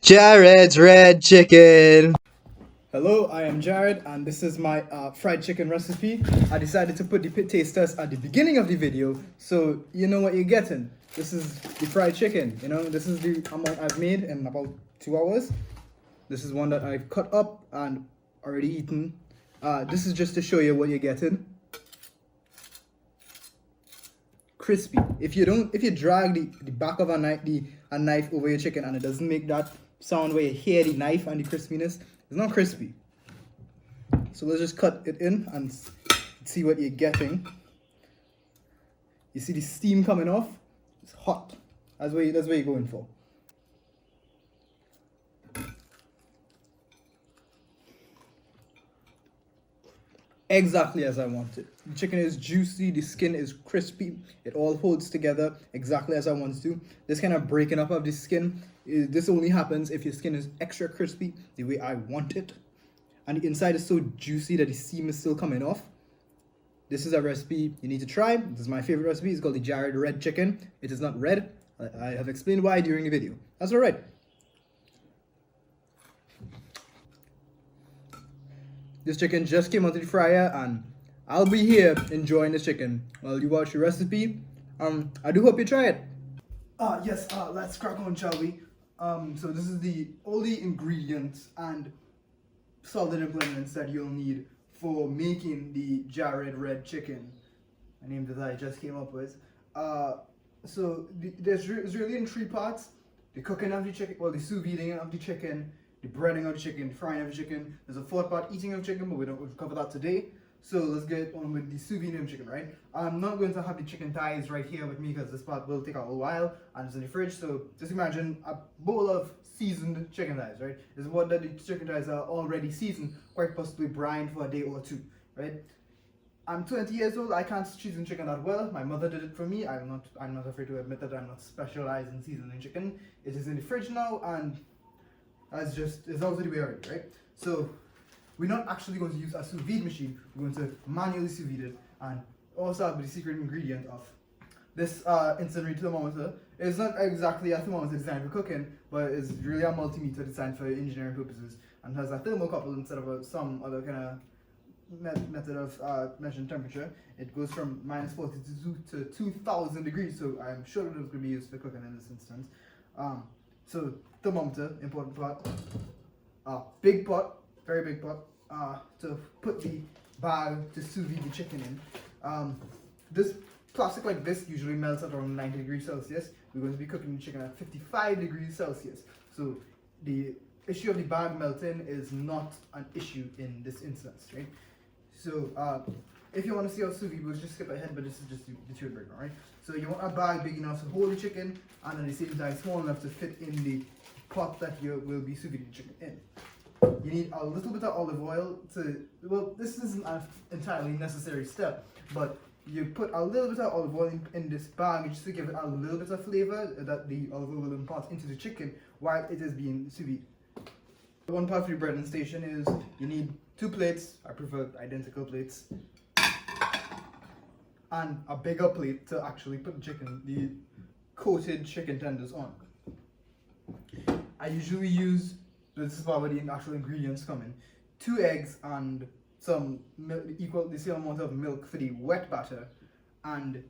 Jared's Red Chicken. Hello, I am Jared, and this is my fried chicken recipe. I decided to put the taste test at the beginning of the video, so you know what you're getting. This is the fried chicken. This is the amount I've made in about 2 hours. This is one that I've cut up and already eaten. This is just to show you what you're getting. Crispy. If you drag the back of a knife over your chicken and it doesn't make that sound where you hear the knife and the crispiness, it's not crispy. So let's just cut it in and see what you're getting. You see the steam coming off? It's hot. That's what you're going for. Exactly as I want it. The chicken is juicy, the skin is crispy, it all holds together exactly as I want it to. This kind of breaking up of the skin, this only happens if your skin is extra crispy the way I want it. And the inside is so juicy that the seam is still coming off. This is a recipe you need to try. This is my favorite recipe. It's called the Jared Red Chicken. It is not red. I have explained why during the video. That's alright. This chicken just came out of the fryer and I'll be here enjoying this chicken while you watch the recipe. I do hope you try it. Yes, let's crack on, shall we? So this is all the ingredients and solid implements that you'll need for making the Jared Red Chicken, a name that I just came up with. So it's really in three parts: the cooking of the chicken, well, the sous videing of the chicken, the breading of the chicken, the frying of the chicken. There's a fourth part, eating of chicken, but we'll cover that today. So let's get on with the sous vide of chicken, right? I'm not going to have the chicken thighs right here with me because this part will take a little while and it's in the fridge. So just imagine a bowl of seasoned chicken thighs, right? This is what the chicken thighs are already seasoned, quite possibly brined for a day or two, right? I'm 20 years old. I can't season chicken that well. My mother did it for me. I'm not afraid to admit that I'm not specialized in seasoning chicken. It is in the fridge now, and it's also the way already, right? So we're not actually going to use a sous vide machine. We're going to manually sous vide it, and also have the secret ingredient of this instant thermometer. It's not exactly a thermometer designed for cooking, but it's really a multimeter designed for engineering purposes, and has a thermocouple instead of some other kind of method of measuring temperature. It goes from -42 to 2000 degrees, so I'm sure it was going to be used for cooking in this instance. So thermometer, important part. Big pot, very big pot, to put the bag to sous vide the chicken in. This plastic like this usually melts at around 90 degrees Celsius. We're going to be cooking the chicken at 55 degrees Celsius. So the issue of the bag melting is not an issue in this instance, right? So if you want to see how sous vide works, just skip ahead, but this is just the two breakdown, right? So you want a bag big enough to hold the chicken, and at the same time small enough to fit in the pot that you will be sous vide the chicken in. You need a little bit of olive oil well, this isn't an entirely necessary step, but you put a little bit of olive oil in this bag just to give it a little bit of flavor that the olive oil will impart into the chicken while it is being sous vide. One part for the breading station is you need 2 plates, I prefer identical plates, and a bigger plate to actually put the coated chicken tenders on. I usually use, this is where the actual ingredients come in, 2 eggs and some milk, the same amount of milk for the wet batter, and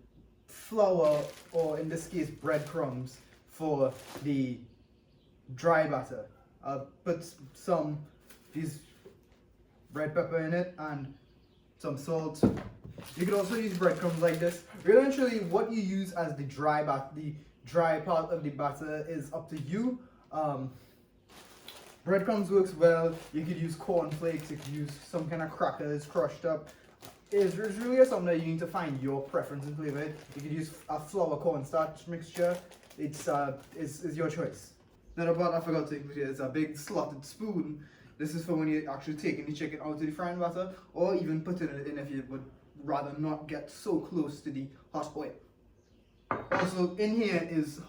flour, or in this case breadcrumbs, for the dry batter. Put these red pepper in it and some salt. You could also use breadcrumbs like this. Eventually, what you use as the dry part of the batter is up to you. Breadcrumbs works well. You could use corn flakes. You could use some kind of crackers crushed up. It's really something that you need to find your preference and flavor. You could use a flour cornstarch mixture. It's your choice. Another part I forgot to include here is a big slotted spoon. This is for when you're actually taking the chicken out of the frying batter, or even putting it in if you would rather not get so close to the hot oil. Also in here is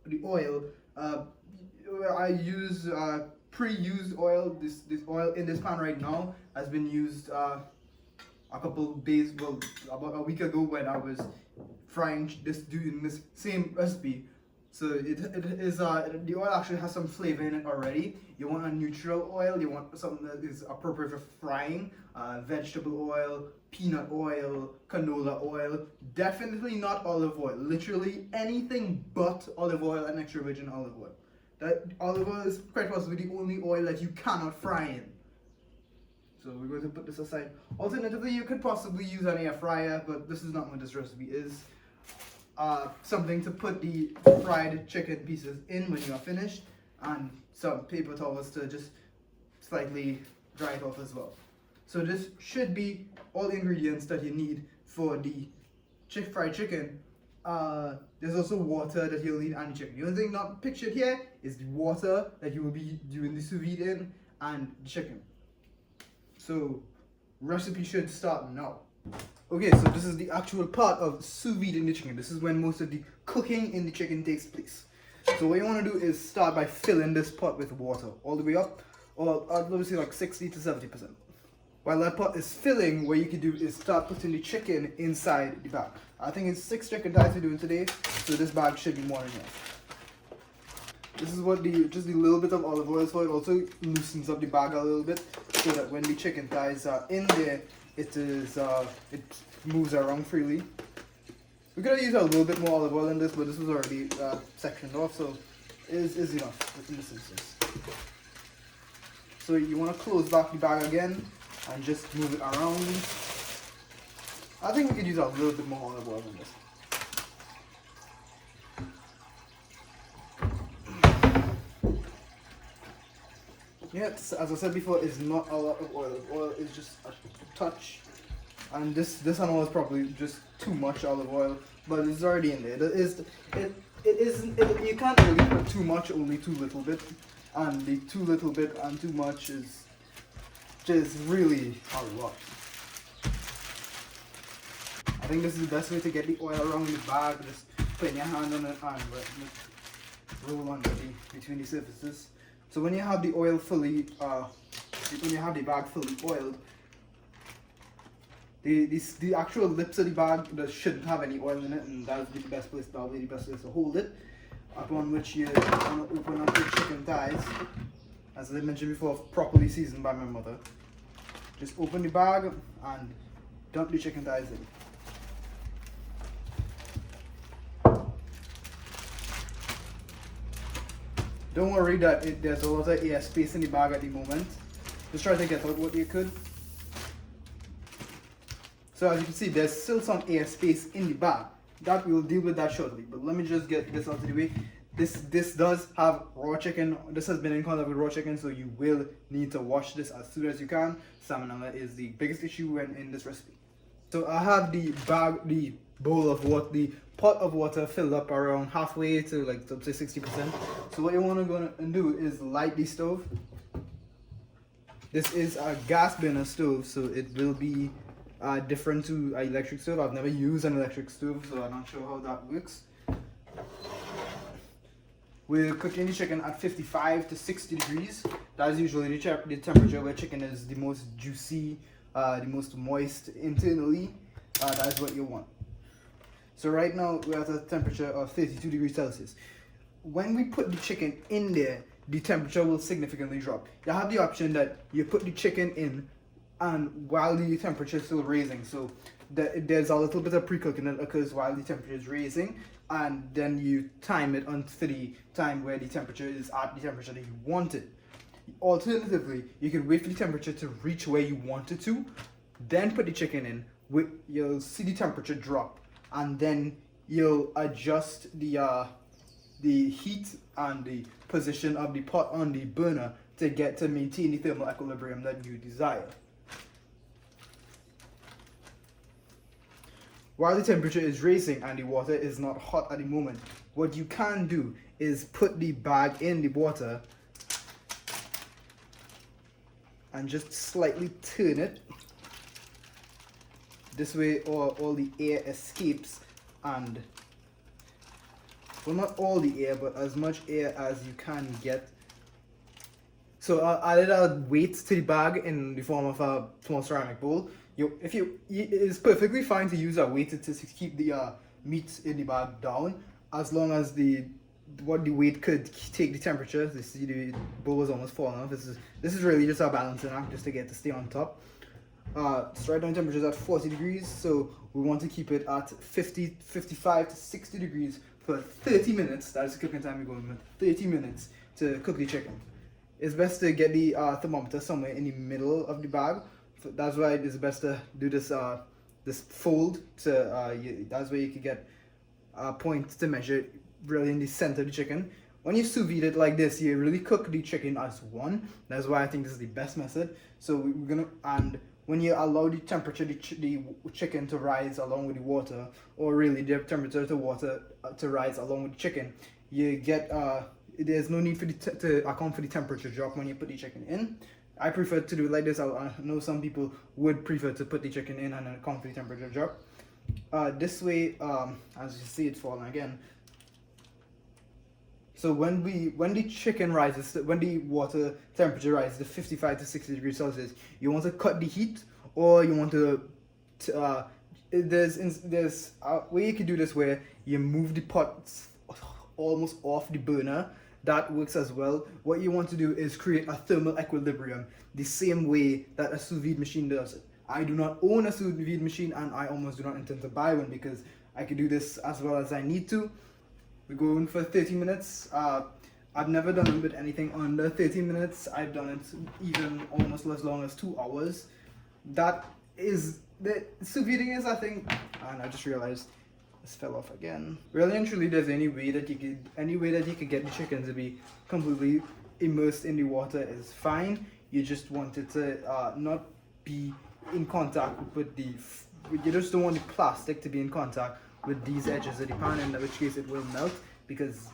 the oil. I use pre-used oil. This oil in this pan right now has been used a couple days, well, about a week ago when I was doing this same recipe So the oil actually has some flavor in it already. You want a neutral oil, you want something that is appropriate for frying, vegetable oil, peanut oil, canola oil, definitely not olive oil. Literally anything but olive oil and extra virgin olive oil. That olive oil is quite possibly the only oil that you cannot fry in. So we're going to put this aside. Alternatively, you could possibly use an air fryer, but this is not what this recipe is. Something to put the fried chicken pieces in when you are finished, and some paper towels to just slightly dry it off as well. So this should be all the ingredients that you need for the fried chicken. There's also water that you'll need and chicken. The only thing not pictured here is the water that you will be doing the sous vide in and the chicken. So recipe should start now. Okay, so this is the actual part of sous vide in the chicken. This is when most of the cooking in the chicken takes place. So what you want to do is start by filling this pot with water all the way up, or I'd love to say like 60 to 70%. While that pot is filling, what you can do is start putting the chicken inside the bag. I think it's 6 chicken thighs we're doing today, so this bag should be more than enough. This is what just the little bit of olive oil is for. It also loosens up the bag a little bit, so that when the chicken thighs are in there, it moves around freely. We could have used a little bit more olive oil in this, but this was already sectioned off, so it is enough in this instance. So you want to close back the bag again and just move it around. I think we could use a little bit more olive oil in this. Yeah, as I said before, it's not a lot of oil. Oil is just a touch, and this one was probably just too much olive oil, but it's already in there. You can't really put too much, only too little bit, and the too little bit and too much is just really a lot. I think this is the best way to get the oil around the bag. Just put your hand on it and roll on between the surfaces. So when you have the oil fully, when you have the bag fully oiled, the actual lips of the bag shouldn't have any oil in it, and that'll be the best place. That'll be the best place to hold it. Upon which you want to open up the chicken thighs, as I mentioned before, properly seasoned by my mother. Just open the bag and dump the chicken thighs in. Don't worry that there's a lot of air space in the bag at the moment. Just try to get out what you could. So as you can see, there's still some air space in the bag. That we'll deal with that shortly. But let me just get this out of the way. This does have raw chicken. This has been in contact with raw chicken, so you will need to wash this as soon as you can. Salmonella is the biggest issue in this recipe. So I have the bowl of water, the pot of water filled up around halfway to like say 60%. So what you want to go and do is light the stove. This is a gas burner stove, so it will be different to an electric stove. I've never used an electric stove, so I'm not sure how that works. We're cooking the chicken at 55 to 60 degrees. That is usually the temperature where chicken is the most juicy, the most moist internally. That is what you want. So right now we're at a temperature of 32 degrees Celsius. When we put the chicken in there, the temperature will significantly drop. You have the option that you put the chicken in and while the temperature is still raising. So there's a little bit of pre-cooking that occurs while the temperature is raising, and then you time it until the time where the temperature is at the temperature that you want it. Alternatively, you can wait for the temperature to reach where you want it to, then put the chicken in. You'll see the temperature drop, and then you'll adjust the heat and the position of the pot on the burner to maintain the thermal equilibrium that you desire. While the temperature is raising and the water is not hot at the moment, what you can do is put the bag in the water and just slightly turn it. This way all the air escapes, and well, not all the air, but as much air as you can get. So I added a weight to the bag in the form of a small ceramic bowl. It's perfectly fine to use a weight to keep the meat in the bag down, as long as the what the weight could take the temperature. This see the bowl is almost falling off. This is really just our balancing act, just to get to stay on top. So right now temperature is at 40 degrees, so we want to keep it at 55 to 60 degrees for 30 minutes. That is the cooking time we're going with. 30 minutes to cook the chicken. It's best to get the thermometer somewhere in the middle of the bag. That's why it's best to do this this fold. That's where you can get a point to measure really in the center of the chicken. When you sous vide it like this, you really cook the chicken as one. That's why I think this is the best method. So we're gonna, and when you allow the temperature the chicken to rise along with the water, or really the temperature to water to rise along with the chicken, you get there's no need for to account for the temperature drop when you put the chicken in. I prefer to do it like this. I know some people would prefer to put the chicken in and account for the temperature drop. This way, as you see it falling again. So when the chicken rises, when the water temperature rises to 55 to 60 degrees Celsius, you want to cut the heat, or you want to there's a way you can do this where you move the pot almost off the burner. That works as well. What you want to do is create a thermal equilibrium, the same way that a sous vide machine does it. I do not own a sous vide machine, and I almost do not intend to buy one because I can do this as well as I need to. We're going for 30 minutes. I've never done it with anything under 30 minutes. I've done it even almost as long as 2 hours. That is the sous videing is, I think, and I just realized this fell off again. Really and truly, there's any way that you could get the chicken to be completely immersed in the water is fine. You just want it to not be in contact with you just don't want the plastic to be in contact with these edges of the pan, in which case it will melt, because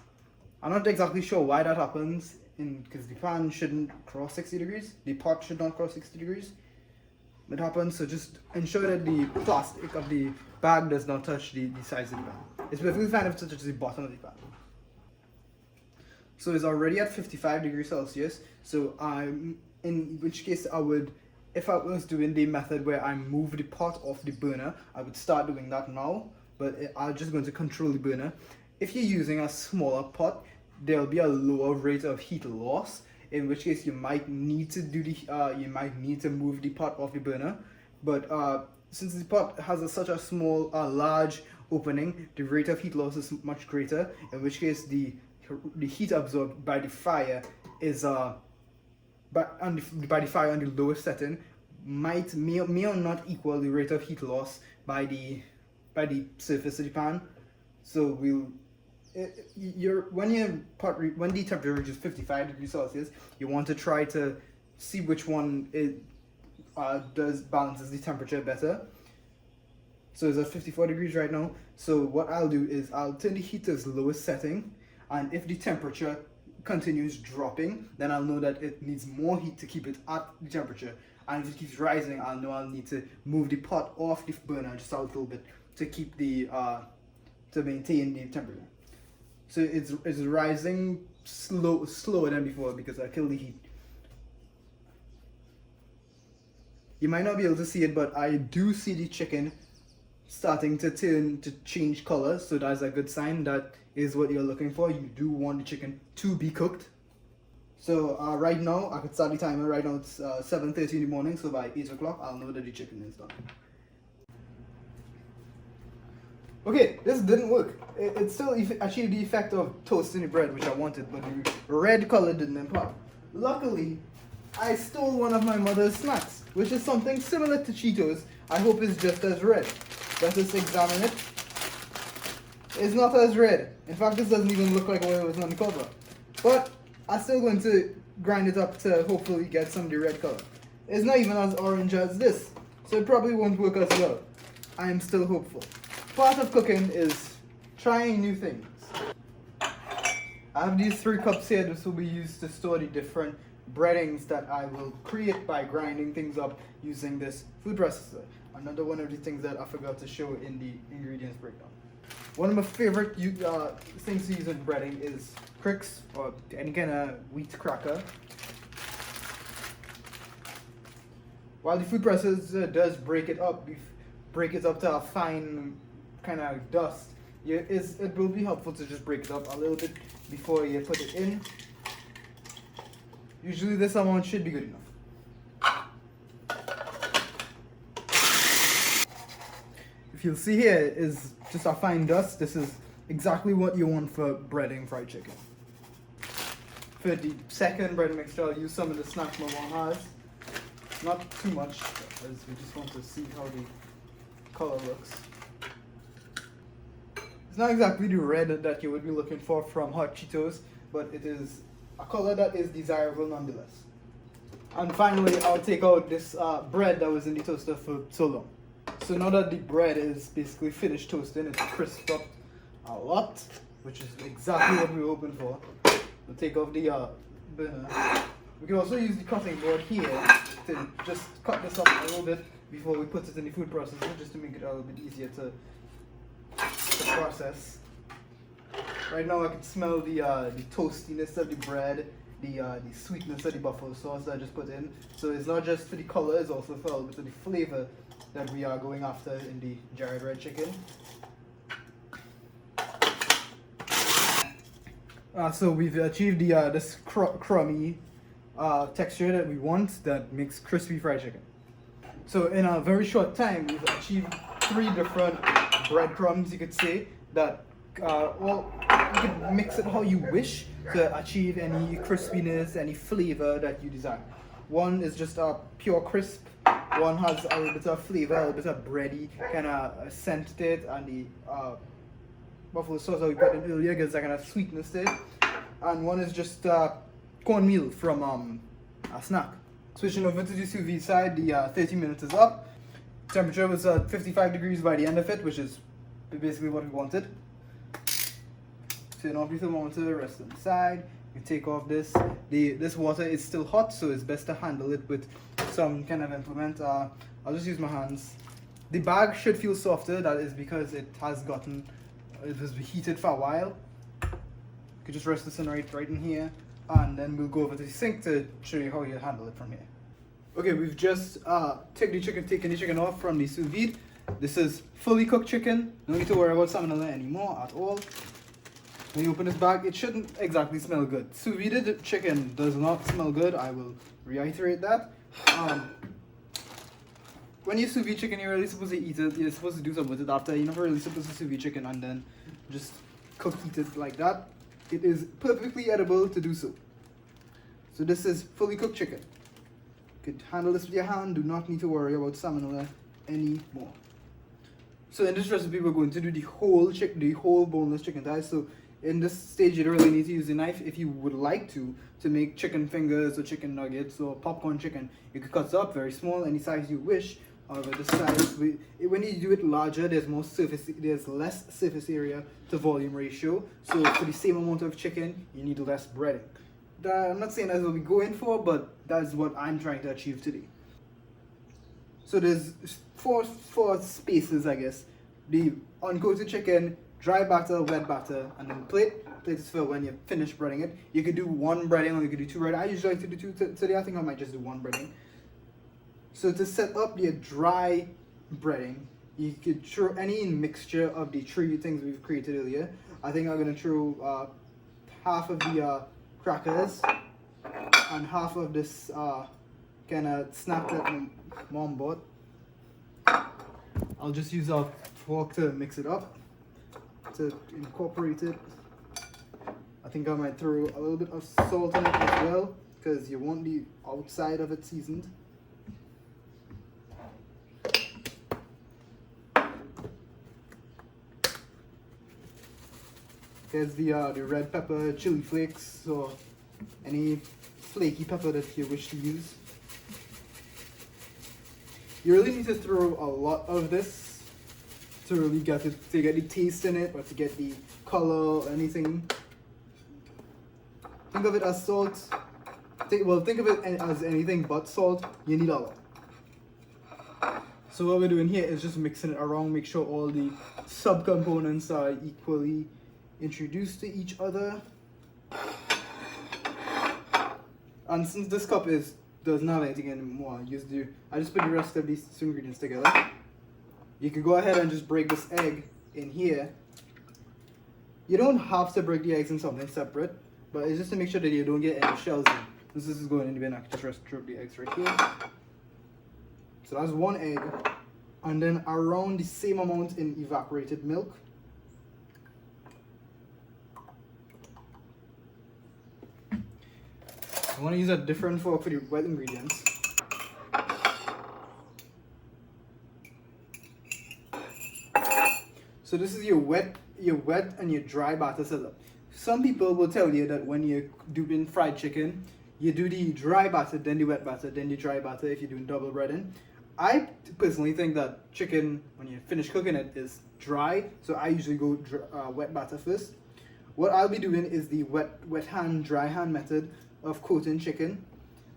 I'm not exactly sure why that happens, because the pan shouldn't cross 60 degrees, the pot should not cross 60 degrees. It happens, so just ensure that the plastic of the bag does not touch the sides of the pan. It's perfectly fine if it touches the bottom of the pan. So it's already at 55 degrees Celsius, so in which case I would, if I was doing the method where I move the pot off the burner, I would start doing that now, but I'm just going to control the burner. If you're using a smaller pot, there'll be a lower rate of heat loss, in which case you might need to do move the pot off the burner. But since the pot has such a small, large opening, the rate of heat loss is much greater. In which case the heat absorbed by the fire is by the fire on the lowest setting may or not equal the rate of heat loss by the surface of the pan. So when the temperature reaches 55 degrees Celsius, you want to try to see which one balances the temperature better. So it's at 54 degrees right now. So what I'll do is I'll turn the heat to its lowest setting, and if the temperature continues dropping, then I'll know that it needs more heat to keep it at the temperature. And if it keeps rising, I'll know I'll need to move the pot off the burner just a little bit to keep to maintain the temperature. So it's rising slower than before because I killed the heat. You might not be able to see it, but I do see the chicken starting to change color, so that's a good sign. That is what you're looking for. You do want the chicken to be cooked. So right now, I could start the timer. Right now it's 7:30 in the morning, so by 8 o'clock I'll know that the chicken is done. Okay, this didn't work. It still achieved the effect of toasting the bread, which I wanted, but the red color didn't impart. Luckily, I stole one of my mother's snacks, which is something similar to Cheetos. I hope it's just as red. Let us examine it. It's not as red. In fact, this doesn't even look like what it was on the cover. But I'm still going to grind it up to hopefully get some of the red color. It's not even as orange as this, so it probably won't work as well. I am still hopeful. Part of cooking is trying new things. I have these 3 cups here. This will be used to store the different breadings that I will create by grinding things up using this food processor. Another one of the things that I forgot to show in the ingredients breakdown. One of my favorite things to use in breading is cricks, or any kind of wheat cracker. While the food processor does break it up to a fine kind of dust, it will be helpful to just break it up a little bit before you put it in. Usually this amount should be good enough. If you'll see here is just a fine dust. This is exactly what you want for breading fried chicken. For the second bread mixture, I'll use some of the snack my mom has. Not too much, as we just want to see how the color looks. It's not exactly the red that you would be looking for from hot Cheetos, but it is a color that is desirable nonetheless. And finally, I'll take out this bread that was in the toaster for so long. So now that the bread is basically finished toasting, it's crisped up a lot, which is exactly what we were hoping for. We'll take off the burner. We can also use the cutting board here to just cut this up a little bit before we put it in the food processor, just to make it a little bit easier to process. Right now I can smell the toastiness of the bread, the sweetness of the buffalo sauce that I just put in. So it's not just for the color, it's also for a little bit of the flavor that we are going after in the jarred red chicken. So we've achieved this crummy texture that we want that makes crispy fried chicken. So in a very short time, we've achieved 3 different breadcrumbs, you could say, that, well, you can mix it how you wish to achieve any crispiness, any flavor that you desire. One is just a pure crisp, one has a little bit of flavor, a little bit of bready kind of scent to it, and the buffalo sauce that we put in earlier gives that kind of sweetness to it. And one is just cornmeal from a snack. Switching over to the sous vide side, the 30 minutes is up. Temperature was 55 degrees by the end of it, which is basically what we wanted. Turn off the thermometer, rest on the side. You take off this. This water is still hot, so it's best to handle it with some kind of implement. I'll just use my hands. The bag should feel softer. That is because it was heated for a while. You could just rest this in right in here, and then we'll go over to the sink to show you how you handle it from here. Okay, we've just taken the chicken off from the sous vide. This is fully cooked chicken. No need to worry about salmonella anymore at all. When you open this bag, it shouldn't exactly smell good. Sous vide chicken does not smell good. I will reiterate that. When you sous vide chicken, you're really supposed to eat it. You're supposed to do something with it after. You're not really supposed to sous vide chicken and then just eat it like that. It is perfectly edible to do so. So this is fully cooked chicken. You could handle this with your hand. Do not need to worry about salmonella anymore. So in this recipe, we're going to do the whole boneless chicken thighs. So in this stage, you don't really need to use a knife. If you would like to make chicken fingers or chicken nuggets or popcorn chicken, you could cut it up very small, any size you wish. However, the size, when you do it larger, there's less surface area to volume ratio. So for the same amount of chicken, you need less breading. I'm not saying that's what we go in for, but that's what I'm trying to achieve today. So there's four spaces, I guess. The uncoated chicken, dry batter, wet batter, and then plate. Plate is for when you finish breading it. You could do 1 breading or you could do 2 breading. I usually like to do 2 today. I think I might just do 1 breading. So to set up your dry breading, you could throw any mixture of the 3 things we've created earlier. I think I'm gonna throw half of the crackers and half of this kind of snack that mom bought. I'll just use a fork to mix it up, to incorporate it. I think I might throw a little bit of salt in it as well, because you want the outside of it seasoned. There's the red pepper, chili flakes, or any flaky pepper that you wish to use. You really need to throw a lot of this to really get the taste in it, or to get the color or anything. Think of it as salt. Think of it as anything but salt. You need a lot. So what we're doing here is just mixing it around, make sure all the subcomponents are equally introduced to each other. And since this cup does not have anything anymore, I just put the rest of these 2 ingredients together. You could go ahead and just break this egg in here You don't have to break the eggs in something separate, but it's just to make sure that you don't get any shells in. This is going in the bin. I can just drop the eggs right here. So that's one egg, and then around the same amount in evaporated milk. I want to use a different fork for the wet ingredients. So this is your wet and your dry batter setup. Some people will tell you that when you're doing fried chicken, you do the dry batter, then the wet batter, then the dry batter if you're doing double breading. I personally think that chicken, when you finish cooking it, is dry, so I usually go wet batter first. What I'll be doing is the wet hand, dry hand method of coating chicken.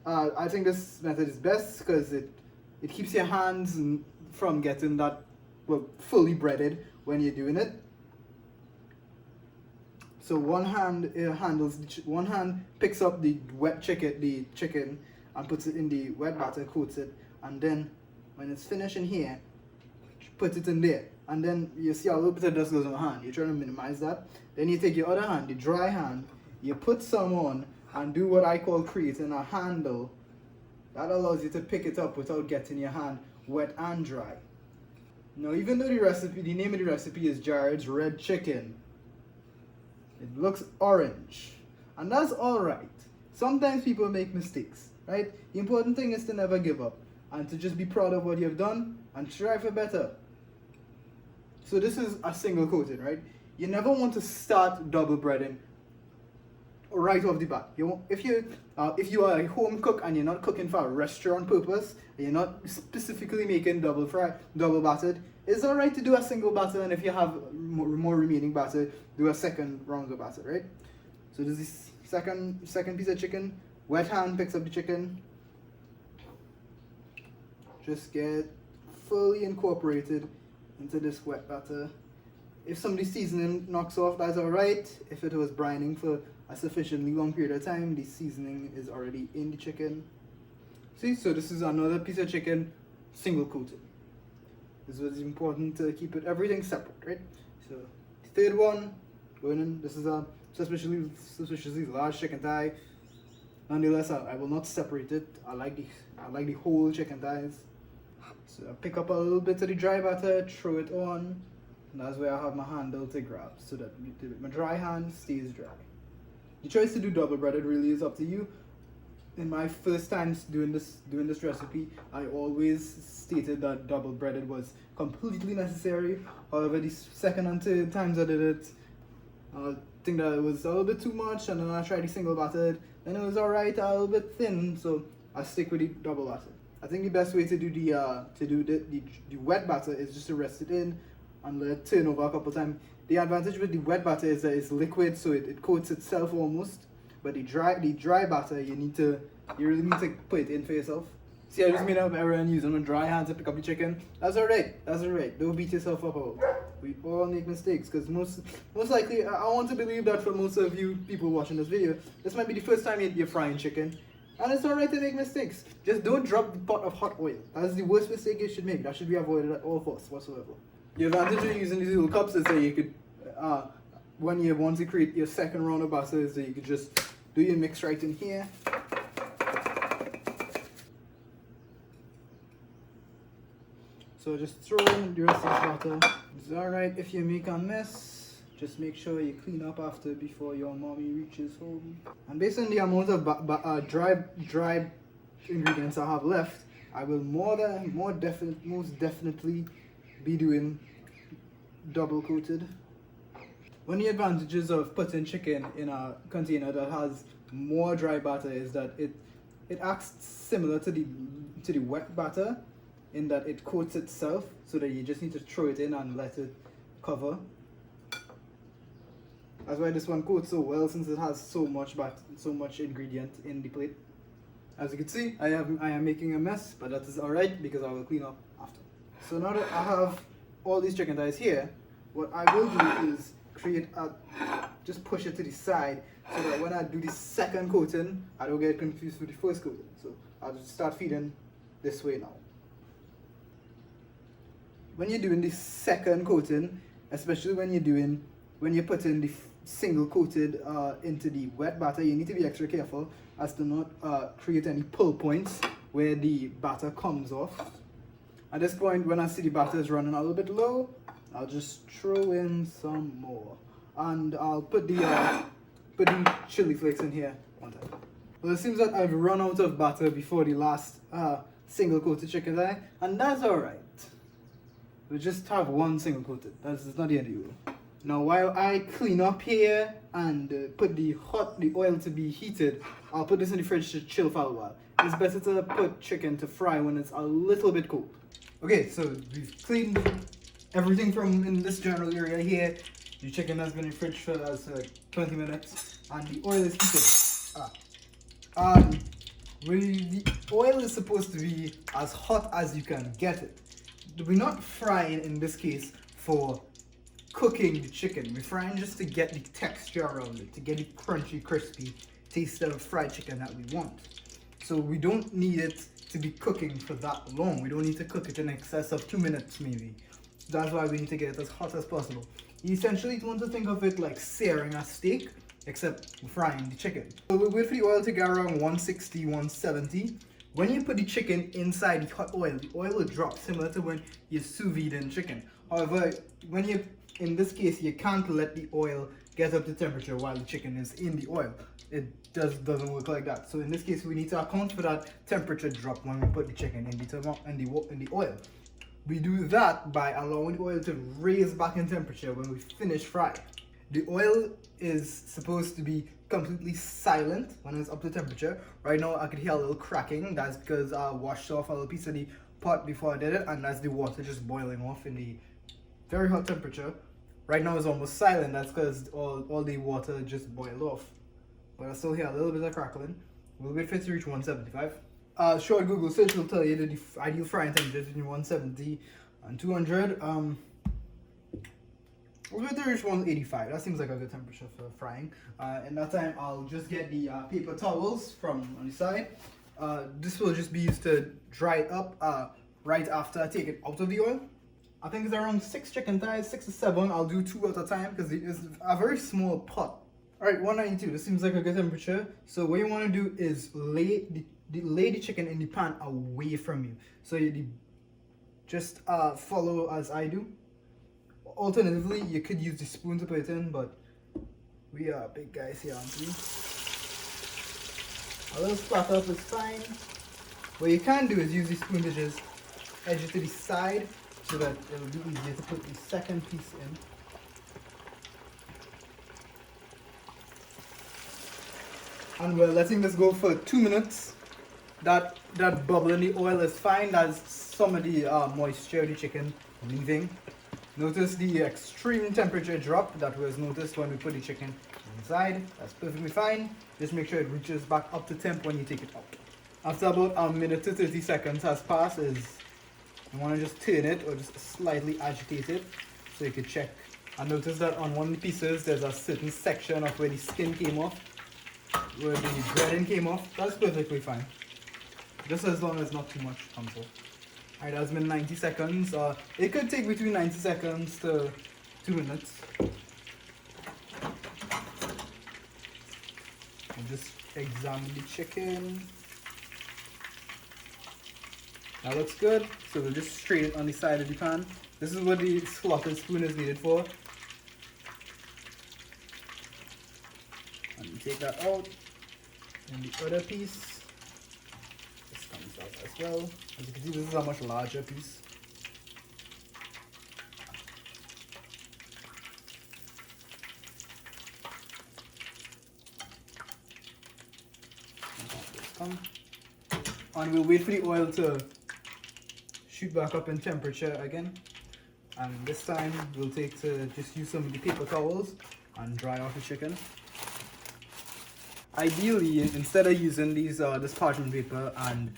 I think this method is best because it keeps your hands from getting that, well, fully breaded when you're doing it. So one hand one hand picks up the chicken, and puts it in the wet batter, coats it, and then when it's finished in here, put it in there. And then you see a little bit of dust goes on the hand. You're trying to minimize that. Then you take your other hand, the dry hand, you put some on and do what I call creating a handle. That allows you to pick it up without getting your hand wet and dry. Now, even though the name of the recipe is Jared's Red Chicken, it looks orange. And that's alright. Sometimes people make mistakes, right? The important thing is to never give up and to just be proud of what you've done and try for better. So this is a single coating, right? You never want to start double breading right off the bat. If you are a home cook and you're not cooking for a restaurant purpose, and you're not specifically making double battered, it's alright to do a single batter, and if you have more remaining batter, do a second round of batter, right? So this is second piece of chicken. Wet hand picks up the chicken. Just get fully incorporated into this wet batter. If some of the seasoning knocks off, that's alright. If it was brining for a sufficiently long period of time, the seasoning is already in the chicken. See, so this is another piece of chicken, single coated. This was important to keep everything separate, right? So the third one going in. This is a suspiciously large chicken thigh. Nonetheless, I will not separate it. I like the whole chicken thighs. So I pick up a little bit of the dry batter, throw it on, and that's where I have my handle to grab, so that my dry hand stays dry. The choice to do double breaded really is up to you. In my first times doing this recipe, I always stated that double breaded was completely necessary. However, the second and third times I did it, I think that it was a little bit too much, and then I tried the single battered, then it was alright, a little bit thin, so I stick with the double batter. I think the best way to do the wet batter is just to rest it in and let it turn over a couple times. The advantage with the wet batter is that it's liquid, so it coats itself almost. But the dry batter, you really need to put it in for yourself. See, I just made an error and using my dry hand to pick up the chicken. That's alright. Don't beat yourself up about it. We all make mistakes, because most likely, I want to believe that for most of you people watching this video, this might be the first time you're frying chicken. And it's alright to make mistakes. Just don't drop the pot of hot oil. That's the worst mistake you should make. That should be avoided at all costs whatsoever. The advantage of using these little cups is that you could, when you want to create your second round of batter, is that you could just do your mix right in here. So just throw in the rest of the batter. It's alright if you make a mess. Just make sure you clean up after before your mommy reaches home. And based on the amount of dry ingredients I have left, I will most definitely be doing double coated. One of the advantages of putting chicken in a container that has more dry batter is that it acts similar to the wet batter, in that it coats itself, so that you just need to throw it in and let it cover. That's why this one coats so well, since it has so much ingredient in the plate. As you can see, I am making a mess, but that is alright because I will clean up after. So now that I have all these chicken thighs here, what I will do is just push it to the side, so that when I do the second coating, I don't get confused with the first coating. So I'll just start feeding this way now. When you're doing the second coating, especially when you're doing when you put in the single coated into the wet batter, you need to be extra careful as to not create any pull points where the batter comes off. At this point, when I see the batter is running a little bit low, I'll just throw in some more, and I'll put the chili flakes in here one time. Well, it seems that I've run out of batter before the last single coated chicken thigh, and that's alright. We just have one single coated. That's not the end of the world. Now, while I clean up here and put the oil to be heated, I'll put this in the fridge to chill for a while. It's better to put chicken to fry when it's a little bit cold. Okay, so we've cleaned everything from in this general area here. The chicken has been in the fridge for 20 minutes, and the oil is heated. The oil is supposed to be as hot as you can get it. We're not frying in this case for cooking the chicken. We're frying just to get the texture around it, to get the crunchy, crispy taste of fried chicken that we want. So we don't need it to be cooking for that long. We don't need to cook it in excess of 2 minutes maybe. That's why we need to get it as hot as possible. You essentially want to think of it like searing a steak, except frying the chicken. So we'll wait for the oil to get around 160, 170. When you put the chicken inside the hot oil, the oil will drop similar to when you sous vide in chicken. However, in this case, you can't let the oil get up to temperature while the chicken is in the oil. It doesn't work like that. So in this case, we need to account for that temperature drop when we put the chicken in the oil. We do that by allowing the oil to raise back in temperature when we finish frying. The oil is supposed to be completely silent when it's up to temperature. Right now, I could hear a little cracking. That's because I washed off a little piece of the pot before I did it, and that's the water just boiling off in the very hot temperature. Right now, it's almost silent. That's because all the water just boiled off. But I still hear a little bit of crackling. We'll wait for it to reach 175. Short Google search will tell you that the ideal frying temperature is between 170 and 200. We'll wait to reach 185. That seems like a good temperature for frying. In that time, I'll just get the paper towels from on the side. This will just be used to dry it up right after I take it out of the oil. I think it's around 6 chicken thighs, 6 to 7. I'll do 2 at a time because it's a very small pot. Alright, 192. This seems like a good temperature. So what you want to do is lay the chicken in the pan away from you. So you just follow as I do. Alternatively, you could use the spoon to put it in, but we are big guys here, aren't we? A little splatter up is fine. What you can do is use the spoon to just edge it to the side so that it will be easier to put the second piece in. And we're letting this go for 2 minutes. That bubble in the oil is fine. That's some of the moisture of the chicken leaving. Notice the extreme temperature drop that was noticed when we put the chicken inside. That's perfectly fine. Just make sure it reaches back up to temp when you take it out. After about a minute to 30 seconds has passed, you want to just turn it or just slightly agitate it so you can check. And notice that on one of the pieces there's a certain section of where the skin came off, where the breading came off. That's perfectly fine. Just as long as not too much comes off. Alright, that's been 90 seconds. It could take between 90 seconds to 2 minutes. I'll just examine the chicken. That looks good. So we'll just straighten it on the side of the pan. This is what the slotted spoon is needed for. And we take that out. And the other piece. This comes out as well. As you can see, this is a much larger piece. And we'll wait for the oil to shoot back up in temperature again. And this time we'll take to just use some of the paper towels and dry off the chicken. Ideally, instead of using this parchment paper and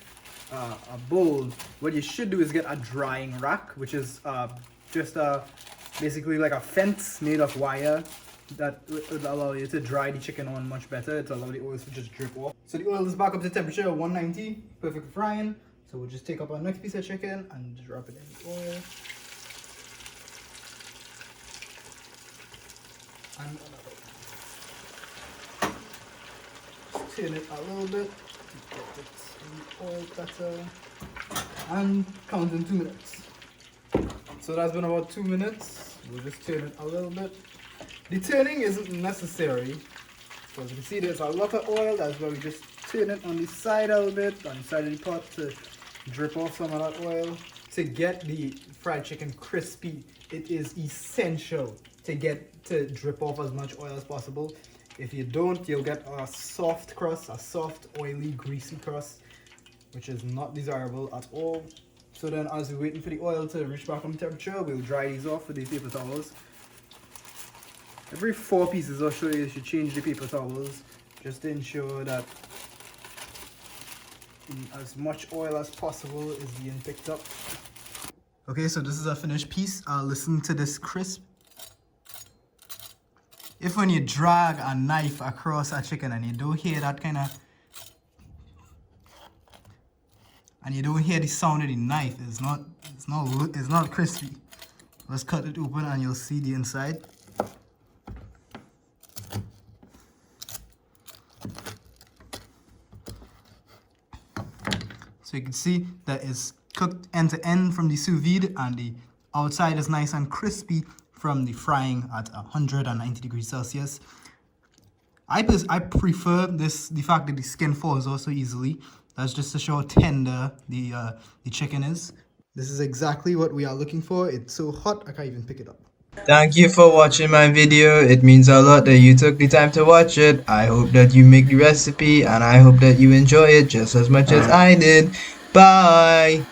a bowl, what you should do is get a drying rack, which is just basically like a fence made of wire that would allow you to dry the chicken on much better. It allows the oils to just drip off. So the oil is back up to temperature of 190, perfect for frying. So we'll just take up our next piece of chicken and drop it in the oil. and turn it a little bit, get it in the oil better, and count in 2 minutes. So that's been about 2 minutes. We'll just turn it a little bit. The turning isn't necessary, because you can see there's a lot of oil. That's why we just turn it on the side a little bit, on the side of the pot, to drip off some of that oil. To get the fried chicken crispy, it is essential to drip off as much oil as possible. If you don't, you'll get a soft crust, a soft, oily, greasy crust, which is not desirable at all. So then, as we're waiting for the oil to reach back room temperature, we'll dry these off with these paper towels. Every 4 pieces or so, you should change the paper towels, just to ensure that as much oil as possible is being picked up. Okay, so this is a finished piece. Listen to this crisp. If when you drag a knife across a chicken and you don't hear that kind of, and you don't hear the sound of the knife, it's not crispy. Let's cut it open and you'll see the inside. So you can see that it's cooked end to end from the sous vide, and the outside is nice and crispy from the frying at 190 degrees Celsius. I prefer the fact that the skin falls out so easily. That's just to show how tender the chicken is. This is exactly what we are looking for. It's so hot I can't even pick it up. Thank you for watching my video. It means a lot that you took the time to watch it. I hope that you make the recipe, and I hope that you enjoy it just as much as I did. Bye!